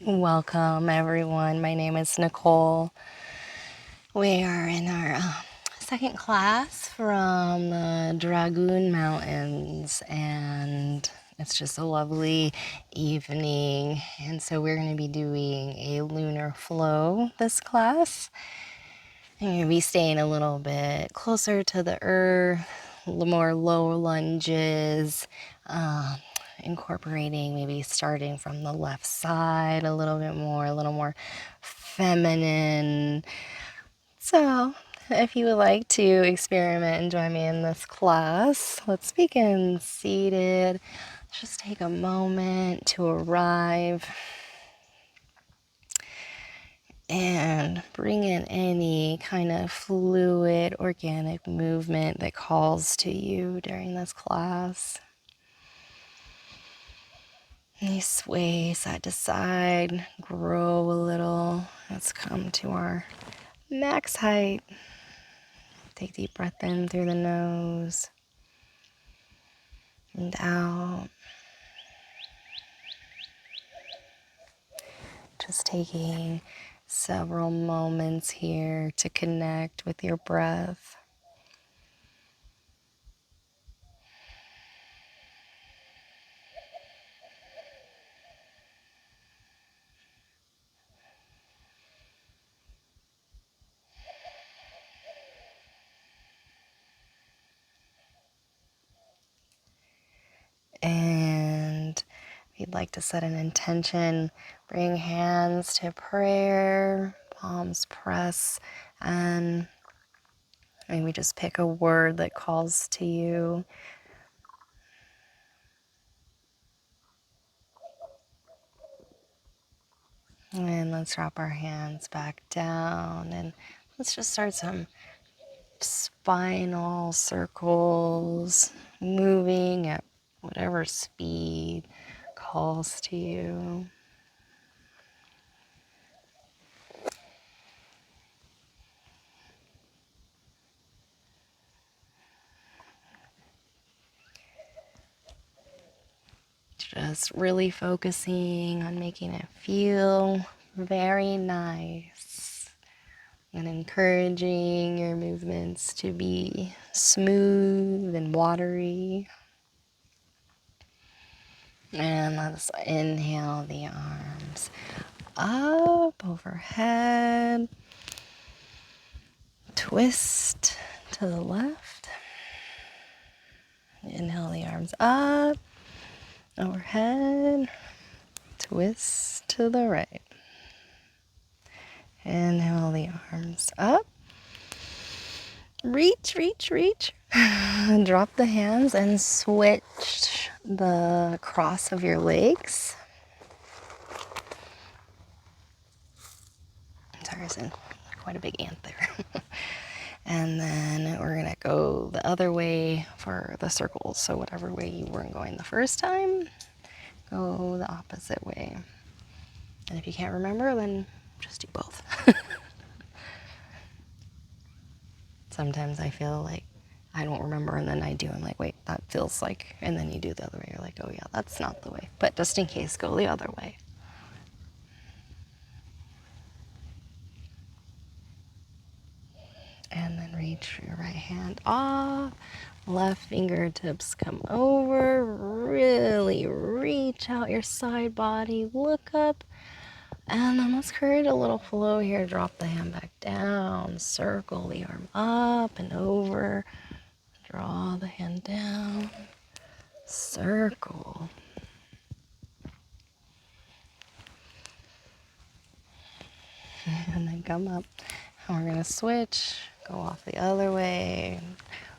Welcome, everyone. My name is Nicole. We are in our second class from the Dragoon Mountains, and it's just a lovely evening. And so we're going to be doing a lunar flow this class. I'm going to be staying a little bit closer to the earth, a little more low lunges, incorporating maybe starting from the left side a little more feminine. So, if you would like to experiment and join me in this class, let's begin seated. Just take a moment to arrive and bring in any kind of fluid, organic movement that calls to you during this class. And you sway side to side, grow a little. Let's come to our max height. Take a deep breath in through the nose and out. Just taking several moments here to connect with your breath. And if you'd like to set an intention, bring hands to prayer, palms press, and maybe just pick a word that calls to you. And let's drop our hands back down and let's just start some spinal circles, moving at whatever speed calls to you. Just really focusing on making it feel very nice and encouraging your movements to be smooth and watery. And let's inhale the arms up overhead. Twist to the left. Inhale the arms up overhead. Twist to the right. Inhale the arms up. Reach, reach, reach. Drop the hands and switch the cross of your legs. Sorry, there's quite a big ant there. And then we're gonna go the other way for the circles. So whatever way you weren't going the first time, go the opposite way. And if you can't remember, then just do both. Sometimes I feel like I don't remember and then I do. I'm like, wait, that feels like, and then you do the other way. You're like, oh yeah, that's not the way. But just in case, go the other way. And then reach your right hand off. Left fingertips come over. Really reach out your side body. Look up. And then let's create a little flow here. Drop the hand back down. Circle the arm up and over. Draw the hand down. Circle. And then come up. And we're going to switch. Go off the other way.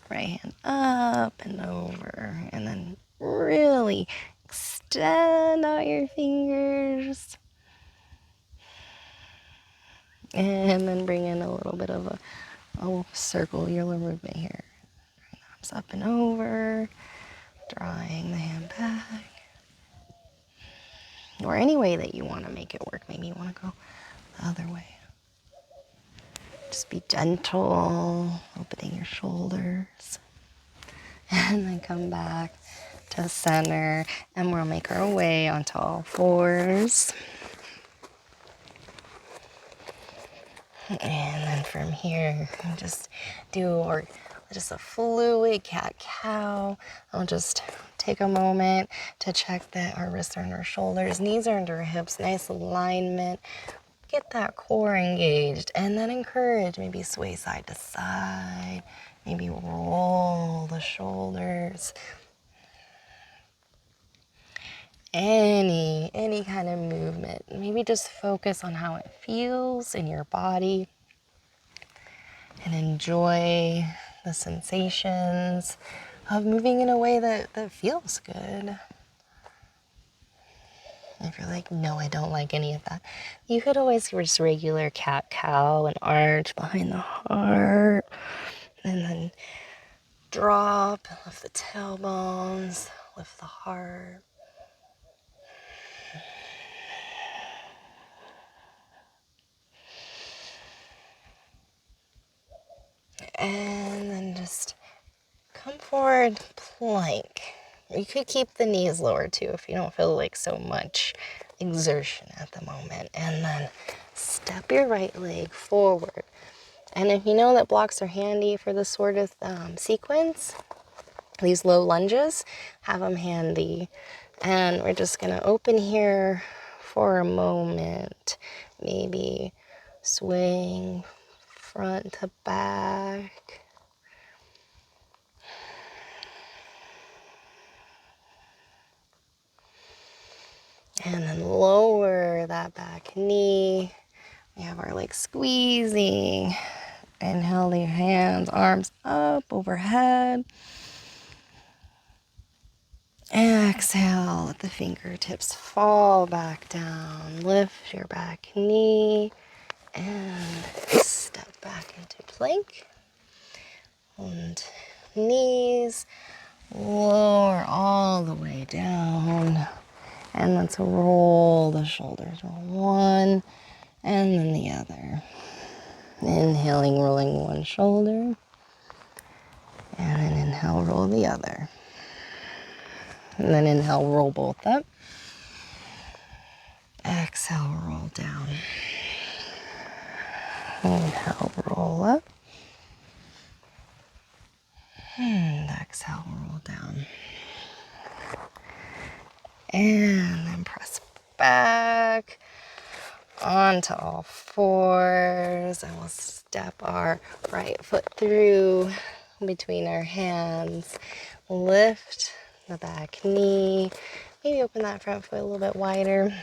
Right hand up and over. And then really extend out your fingers. And then bring in a little bit of a circular movement here. Arms up and over. Drawing the hand back. Or any way that you want to make it work. Maybe you want to go the other way. Just be gentle, opening your shoulders. And then come back to center. And we'll make our way onto all fours. And then from here, just do just a fluid cat-cow. I'll just take a moment to check that our wrists are under our shoulders, knees are under our hips, nice alignment. Get that core engaged, and then encourage, maybe sway side to side, maybe roll the shoulders. Any kind of movement. Maybe just focus on how it feels in your body and enjoy the sensations of moving in a way that feels good. If you're like, no, I don't like any of that, you could always just regular cat-cow and arch behind the heart, and then drop, lift the tailbones, lift the heart. And then just come forward, plank. You could keep the knees lower too if you don't feel like so much exertion at the moment. And then step your right leg forward. And if you know that blocks are handy for this sort of sequence, these low lunges, have them handy. And we're just gonna open here for a moment. Maybe swing front to back. And then lower that back knee. We have our legs squeezing. Inhale your hands, arms up overhead. Exhale, let the fingertips fall back down. Lift your back knee and step back into plank. And knees lower all the way down. And let's roll the shoulders. Roll one and then the other. Inhaling, rolling one shoulder. And then inhale, roll the other. And then inhale, roll both up. Exhale, roll down. Inhale, roll up. And exhale, roll down. And then press back onto all fours. And we'll step our right foot through between our hands. Lift the back knee. Maybe open that front foot a little bit wider.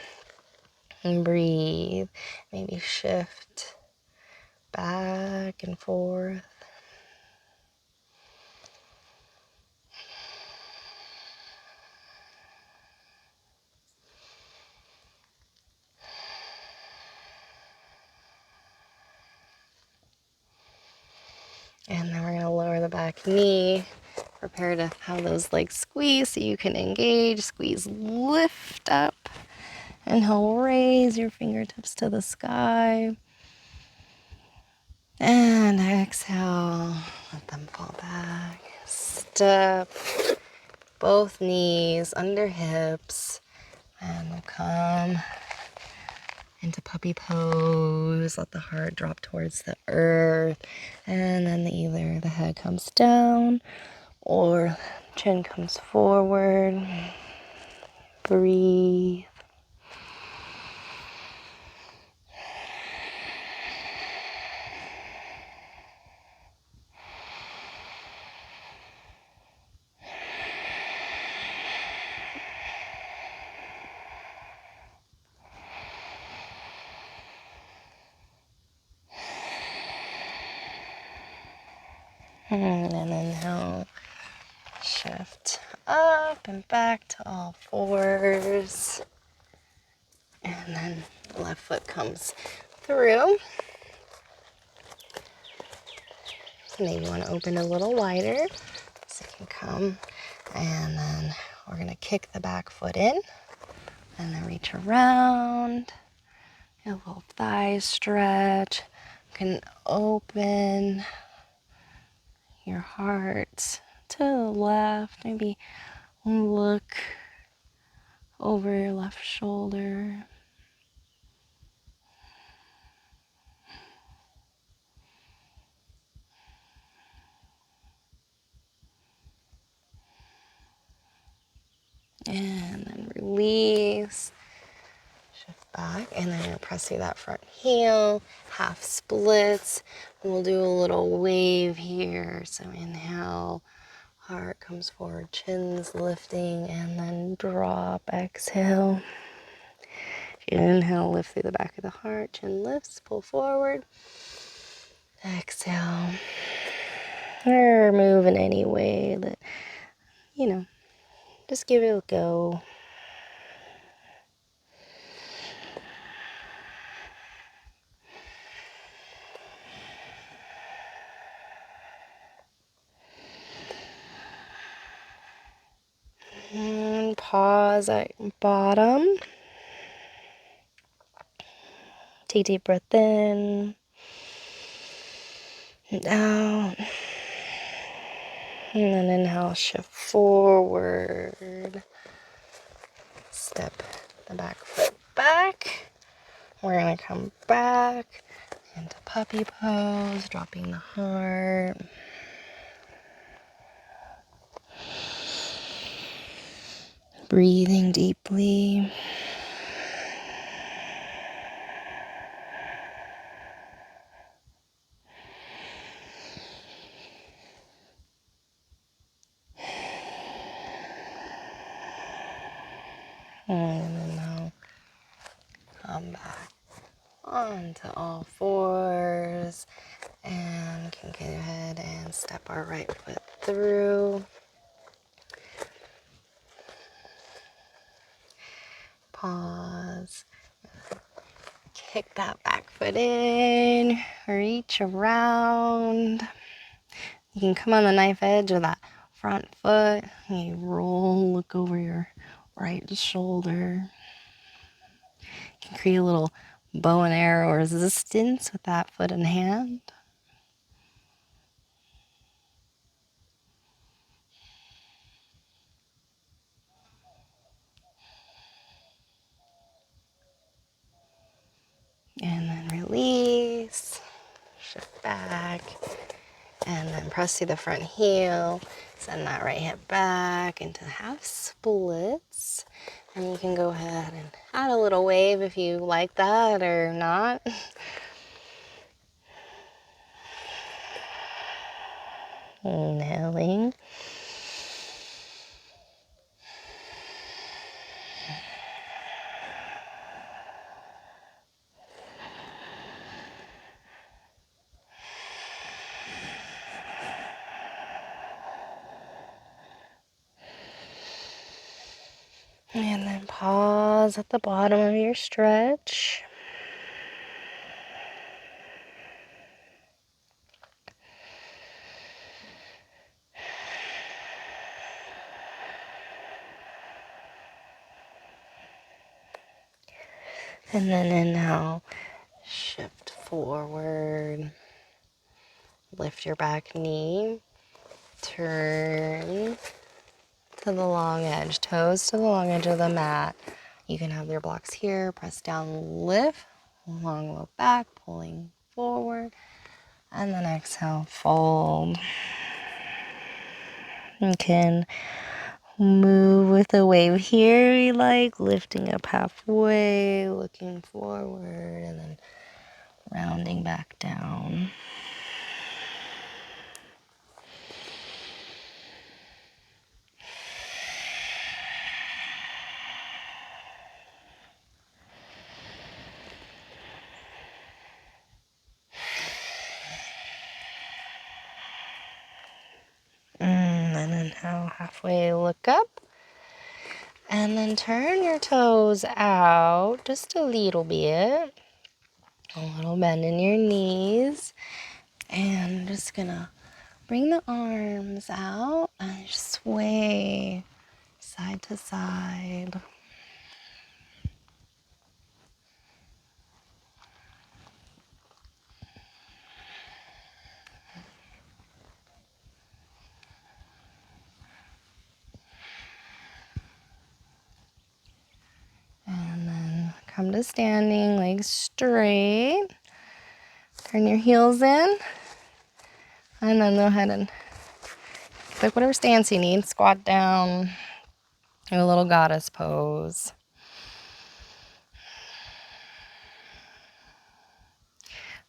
And breathe. Maybe shift back and forth. And then we're going to lower the back knee. Prepare to have those legs squeeze so you can engage. Squeeze, lift up. Inhale, raise your fingertips to the sky. And exhale, let them fall back. Step both knees under hips. And we'll come into puppy pose. Let the heart drop towards the earth. And then either the head comes down or chin comes forward. Breathe. And then inhale, shift up and back to all fours. And then left foot comes through. So maybe you want to open a little wider so you can come. And then we're going to kick the back foot in. And then reach around. A little thigh stretch. You can open your heart to the left. Maybe look over your left shoulder. And then release. Shift back, and then you'll press through that front heel, half splits. We'll do a little wave here. So inhale, heart comes forward, chin's lifting, and then drop, exhale. Inhale, lift through the back of the heart, chin lifts, pull forward. Exhale. Or move in any way that, just give it a go. And pause at bottom. Take a deep breath in and out. And then inhale, shift forward. Step the back foot back. We're going to come back into puppy pose, dropping the heart. Breathing deeply. And then now come back onto all fours. And can go ahead and step our right foot through. Pause. Kick that back foot in. Reach around. You can come on the knife edge of that front foot. You roll, look over your right shoulder. You can create a little bow and arrow resistance with that foot and hand. And then release. Shift back. And then press through the front heel. Send that right hip back into half splits. And you can go ahead and add a little wave if you like that or not. Inhaling. And then pause at the bottom of your stretch. And then inhale, shift forward, lift your back knee, turn to the long edge, toes to the long edge of the mat. You can have your blocks here, press down, lift, long low back, pulling forward, and then exhale, fold. You can move with a wave here, we like, lifting up halfway, looking forward, and then rounding back down. And then inhale, halfway, look up. And then turn your toes out just a little bit. A little bend in your knees. And just gonna bring the arms out and sway side to side. And then come to standing, legs straight. Turn your heels in. And then go ahead and pick whatever stance you need. Squat down, A little goddess pose.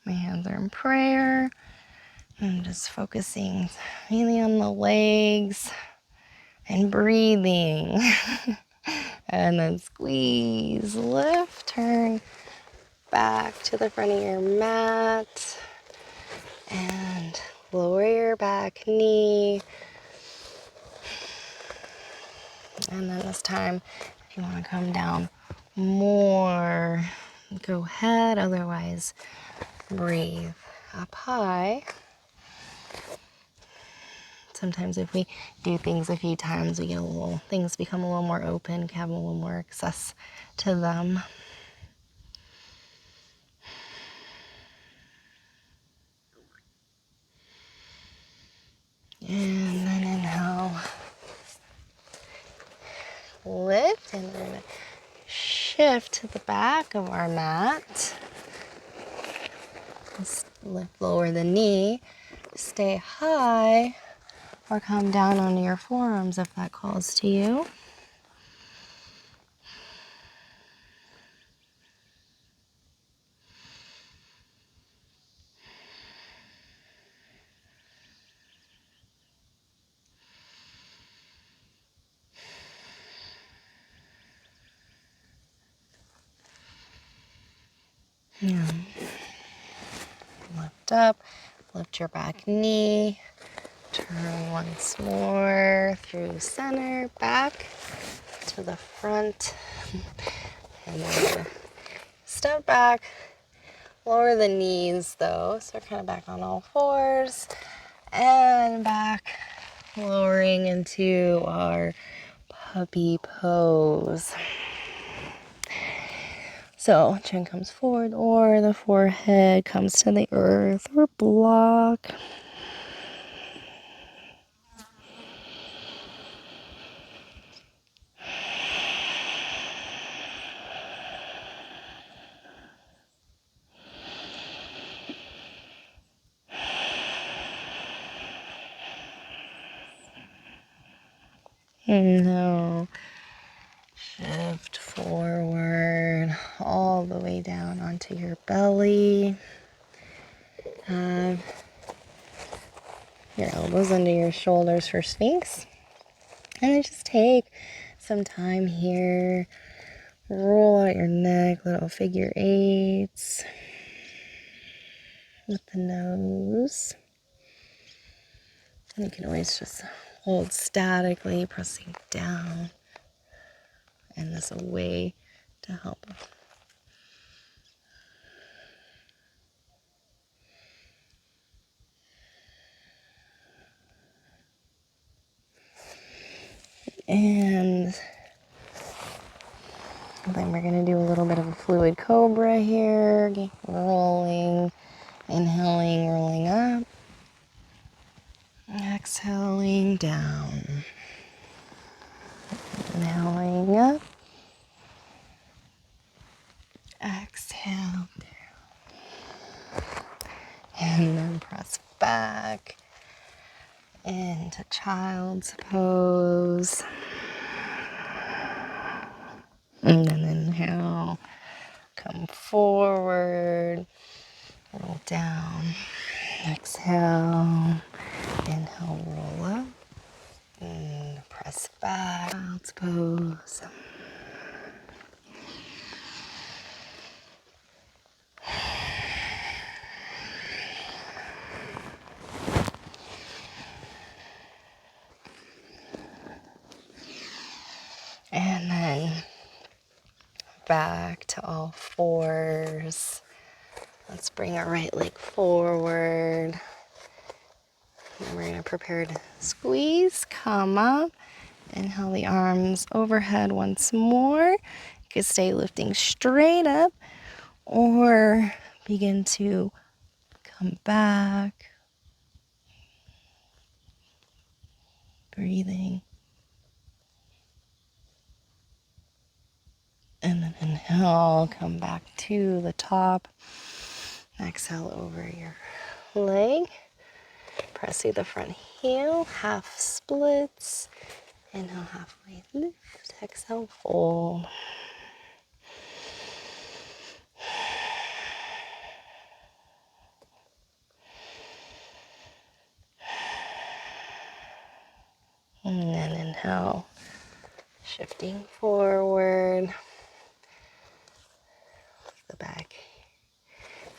My hands are in prayer. I'm just focusing mainly on the legs and breathing. And then squeeze, lift, turn back to the front of your mat. And lower your back knee. And then this time, if you want to come down more, go ahead. Otherwise, breathe up high. Sometimes if we do things a few times, things become a little more open, have a little more access to them. And then inhale. Lift, and we're going to shift to the back of our mat. Lift, lower the knee. Stay high, or come down onto your forearms if that calls to you. Yeah. Lift up, lift your back knee, turn once more through center, back to the front, and then step back, lower the knees though, so we're kind of back on all fours, and back, lowering into our puppy pose. So chin comes forward, or the forehead comes to the earth, or block. No. Shift forward all the way down onto your belly. Have your elbows under your shoulders for Sphinx. And then just take some time here. Roll out your neck, little figure eights with the nose. And you can always just hold statically, pressing down. And this a way to help. And then we're going to do a little bit of a fluid cobra here. Rolling, inhaling, rolling up. Exhaling down. Inhaling up. Exhale down. And then press back into child's pose. And then inhale, come forward, roll down. Exhale, inhale, roll up. And press back, child's pose. And then back to all fours. Let's bring our right leg forward. And we're going to prepare to squeeze, come up. Inhale the arms overhead once more. You can stay lifting straight up or begin to come back. Breathing. And then inhale, come back to the top. Exhale over your leg. Press through the front heel, half splits. Inhale, halfway lift. Exhale, fold. And then inhale, shifting forward, the back.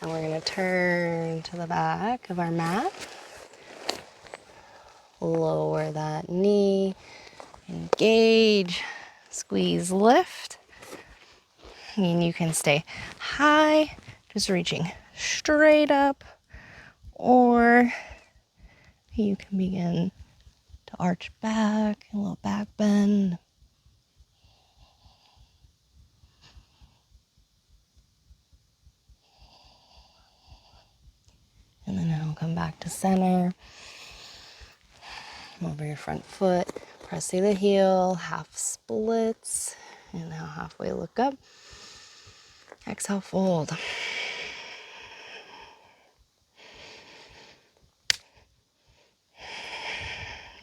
And we're going to turn to the back of our mat. Lower that knee, engage, squeeze, lift. And you can stay high, just reaching straight up, or you can begin to arch back, a little back bend. And then I'll come back to center. Over your front foot, press through the heel, half splits. And now halfway look up. Exhale, fold.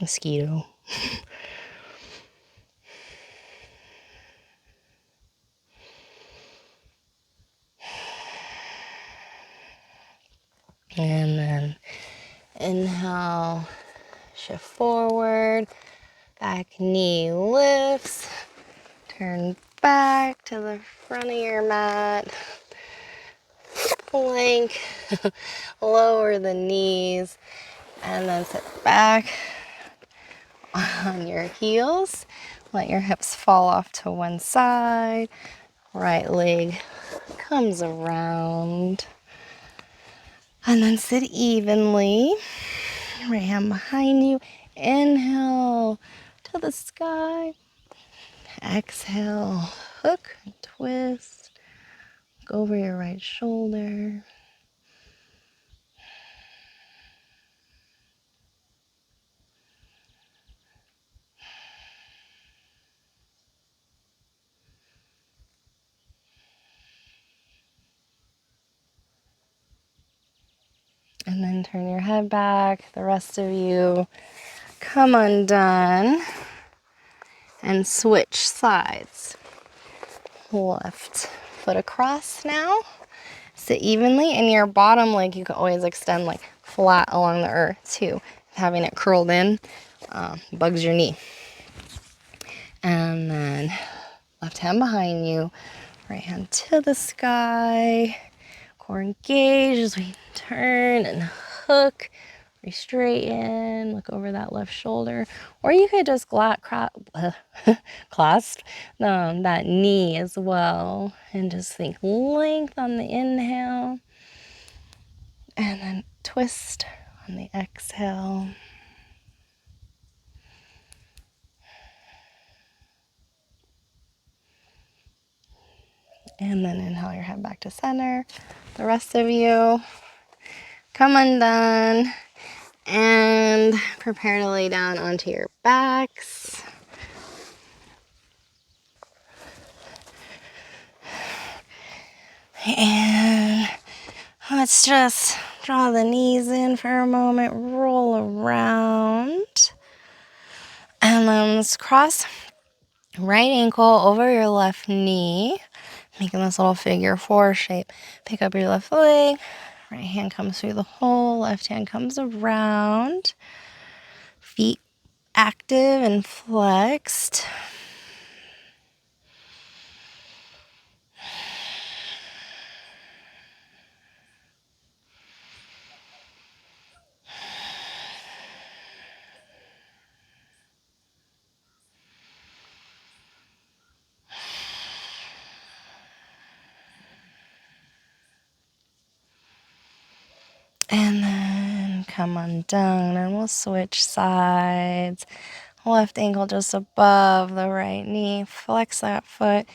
Mosquito. And then inhale, shift forward, back knee lifts, turn back to the front of your mat, plank, lower the knees, and then sit back on your heels. Let your hips fall off to one side, right leg comes around, and then sit evenly. Right hand behind you. Inhale to the sky. Exhale, hook, twist. Look over your right shoulder. And then turn your head back. The rest of you come undone and switch sides. Left foot across now. Sit evenly, and your bottom leg you can always extend like flat along the earth too. Having it curled in bugs your knee. And then left hand behind you, right hand to the sky. Core engaged as we turn and hook. Re-straighten, look over that left shoulder. Or you could just clasp that knee as well. And just think length on the inhale. And then twist on the exhale. And then inhale your head back to center. The rest of you, come undone and prepare to lay down onto your backs. And let's just draw the knees in for a moment, roll around. And then let's cross right ankle over your left knee, making this little figure four shape. Pick up your left leg, right hand comes through the hole, left hand comes around. Feet active and flexed. And then come undone, and we'll switch sides. Left ankle just above the right knee. Flex that foot.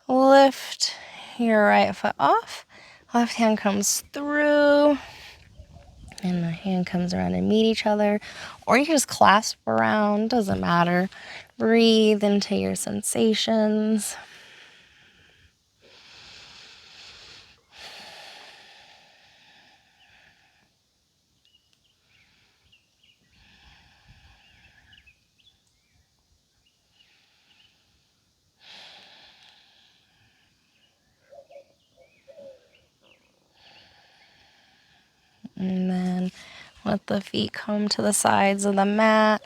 Lift your right foot off. Left hand comes through. And the hand comes around and meet each other. Or you can just clasp around. Doesn't matter. Breathe into your sensations. And then let the feet come to the sides of the mat.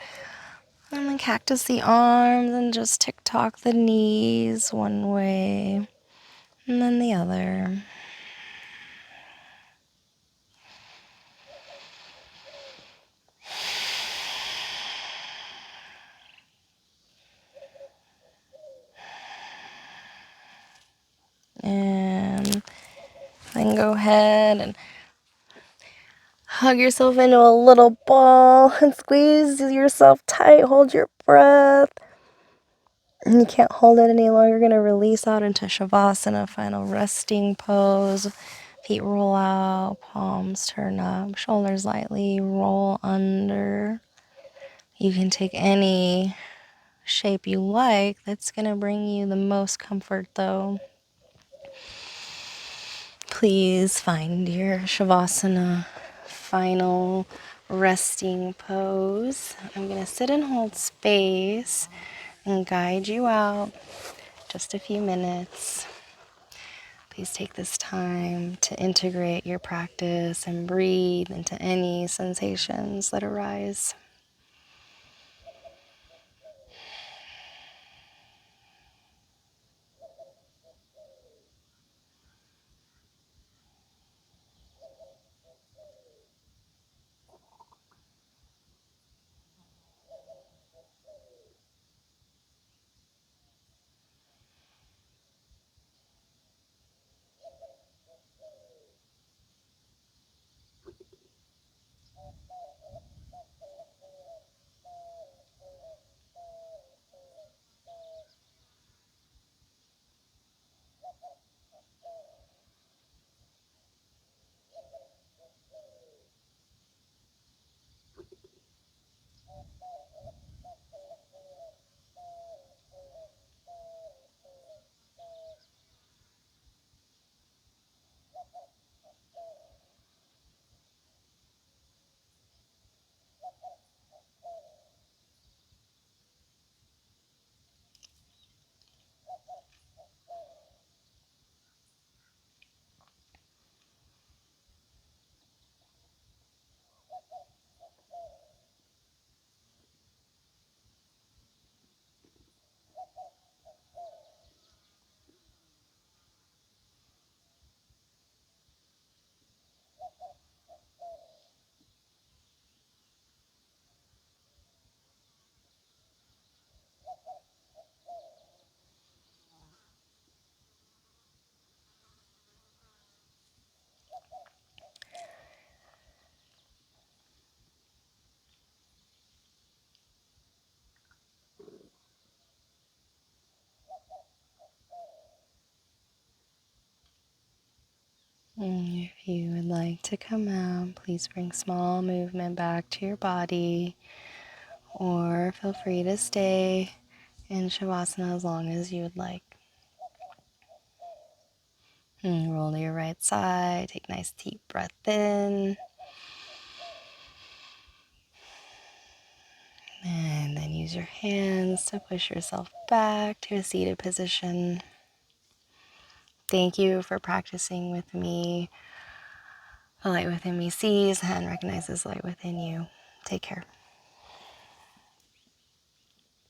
And then cactus the arms and just tick-tock the knees one way and then the other. And then go ahead and hug yourself into a little ball and squeeze yourself tight. Hold your breath. And you can't hold it any longer. You're going to release out into Shavasana, final resting pose. Feet roll out, palms turn up, shoulders lightly roll under. You can take any shape you like. That's going to bring you the most comfort though. Please find your Shavasana final resting pose. I'm going to sit and hold space and guide you out just a few minutes. Please take this time to integrate your practice and breathe into any sensations that arise. And if you would like to come out, please bring small movement back to your body, or feel free to stay in Shavasana as long as you would like. And roll to your right side, take a nice deep breath in. And then use your hands to push yourself back to a seated position. Thank you for practicing with me. The light within me sees and recognizes the light within you. Take care.